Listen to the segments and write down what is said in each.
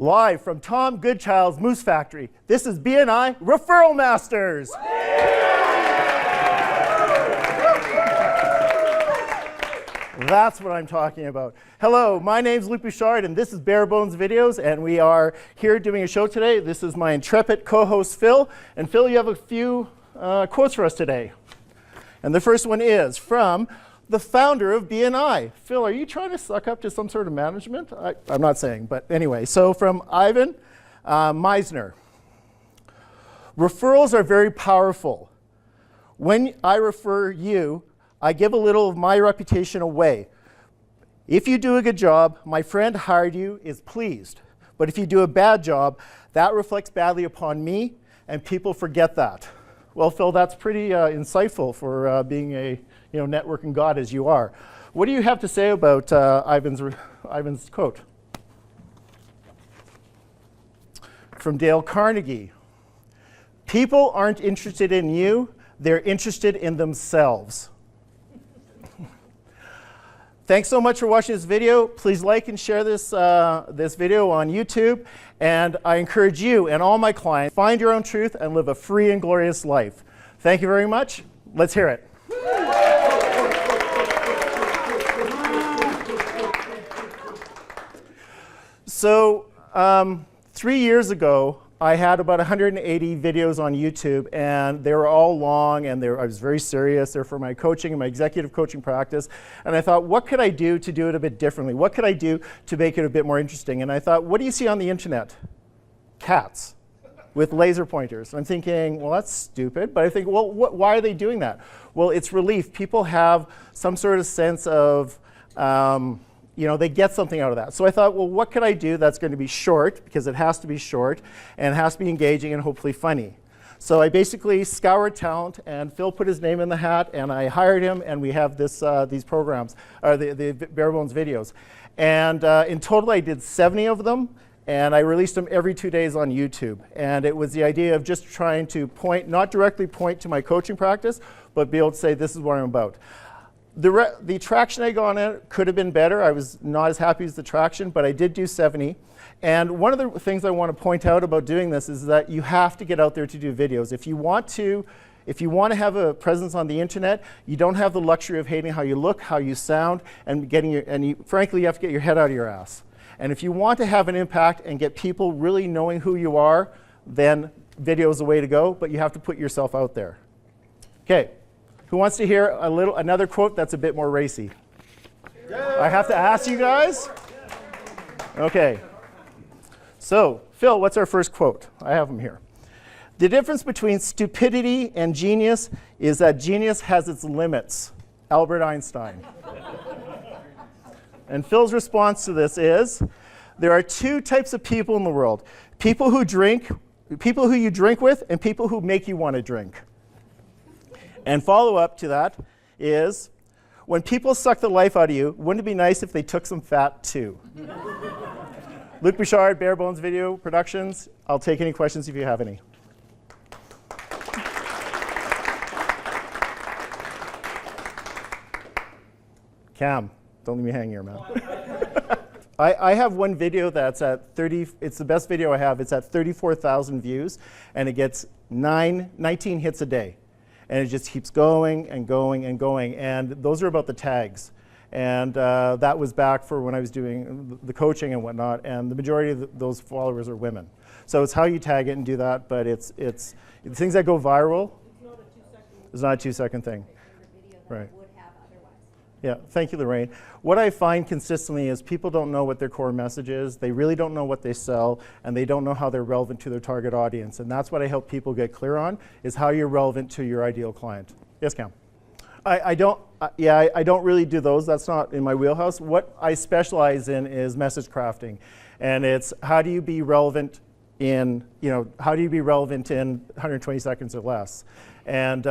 Live from Tom Goodchild's Moose Factory, this is BNI Referral Masters. That's what I'm talking about. Hello, my name's Luc Bouchard, and this is Bare Bones Videos, and we are here doing a show today. This is my intrepid co-host, Phil. And Phil, you have a few quotes for us today. And the first one is from the founder of BNI. Phil, are you trying to suck up to some sort of management? I'm not saying, but anyway. So from Ivan Meisner. Referrals are very powerful. When I refer you, I give a little of my reputation away. If you do a good job, my friend hired you is pleased. But if you do a bad job, that reflects badly upon me, and people forget that. Well, Phil, that's pretty insightful for being a networking god as you are. What do you have to say about Ivan's quote? From Dale Carnegie. People aren't interested in you, they're interested in themselves. Thanks so much for watching this video. Please like and share this video on YouTube. And I encourage you and all my clients, find your own truth and live a free and glorious life. Thank you very much. Let's hear it. So 3 years ago, I had about 180 videos on YouTube, and they were all long, and I was very serious. They're for my coaching and my executive coaching practice. And I thought, what could I do to do it a bit differently? What could I do to make it a bit more interesting? And I thought, what do you see on the internet? Cats with laser pointers. And I'm thinking, well, that's stupid. But I think, well, why are they doing that? Well, it's relief. People have some sort of sense of they get something out of that. So I thought, well, what could I do that's going to be short, because it has to be short, and it has to be engaging and hopefully funny. So I basically scoured talent, and Phil put his name in the hat, and I hired him, and we have these programs, the Bare Bones videos. And in total, I did 70 of them, and I released them every 2 days on YouTube. And it was the idea of just trying to not directly point to my coaching practice, but be able to say, this is what I'm about. The traction I got on it could have been better. I was not as happy as the traction, but I did do 70. And one of the things I want to point out about doing this is that you have to get out there to do videos. If you want to have a presence on the internet, you don't have the luxury of hating how you look, how you sound, and frankly, you have to get your head out of your ass. And if you want to have an impact and get people really knowing who you are, then video is the way to go, but you have to put yourself out there. Okay. Who wants to hear another quote that's a bit more racy? Yeah. I have to ask you guys? Okay. So, Phil, what's our first quote? I have them here. The difference between stupidity and genius is that genius has its limits. Albert Einstein. And Phil's response to this is, there are two types of people in the world. People who you drink with, and people who make you want to drink. And follow-up to that is, when people suck the life out of you, wouldn't it be nice if they took some fat too? Luc Bouchard, Bare Bones Video Productions. I'll take any questions if you have any. Cam, don't leave me hanging here, man. I have one video that's at 30, it's the best video I have. It's at 34,000 views, and it gets 19 hits a day. And it just keeps going and going and going. And those are about the tags. And that was back for when I was doing the coaching and whatnot. And the majority of those followers are women. So it's how you tag it and do that. But it's things that go viral. It's not a 2-second thing. Right. Yeah, thank you, Lorraine. What I find consistently is people don't know what their core message is. They really don't know what they sell, and they don't know how they're relevant to their target audience. And that's what I help people get clear on, is how you're relevant to your ideal client. Yes, Cam? I don't really do those. That's not in my wheelhouse. What I specialize in is message crafting. And it's how do you be relevant in 120 seconds or less. And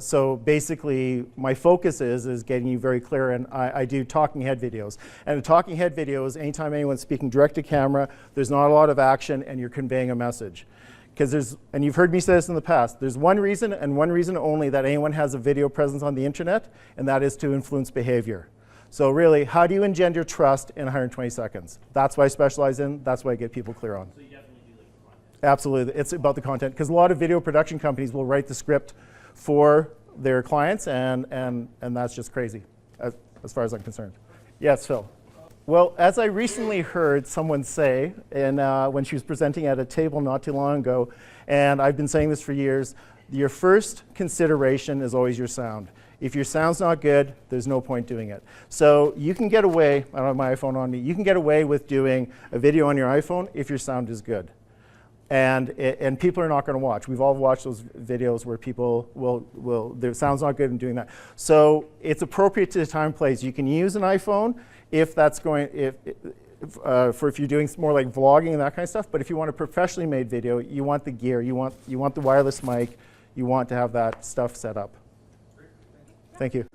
so basically, my focus is getting you very clear, and I do talking head videos. And in talking head videos, anytime anyone's speaking direct to camera, there's not a lot of action, and you're conveying a message. Because and you've heard me say this in the past, there's one reason and one reason only that anyone has a video presence on the internet, and that is to influence behavior. So really, how do you engender trust in 120 seconds? That's what I specialize in. That's what I get people clear on. So you definitely do like the content. Absolutely. It's about the content. Because a lot of video production companies will write the script for their clients, and that's just crazy, as far as I'm concerned. Yes, Phil. Well, as I recently heard someone say when she was presenting at a table not too long ago, and I've been saying this for years, your first consideration is always your sound. If your sound's not good, there's no point doing it. So you can get away, I don't have my iPhone on me, you can get away with doing a video on your iPhone if your sound is good. And people are not going to watch. We've all watched those videos where people their sound's not good and doing that. So it's appropriate to the time and place. You can use an iPhone if that's going, if you're doing more like vlogging and that kind of stuff. But if you want a professionally made video, you want the gear, you want the wireless mic, you want to have that stuff set up. Thank you.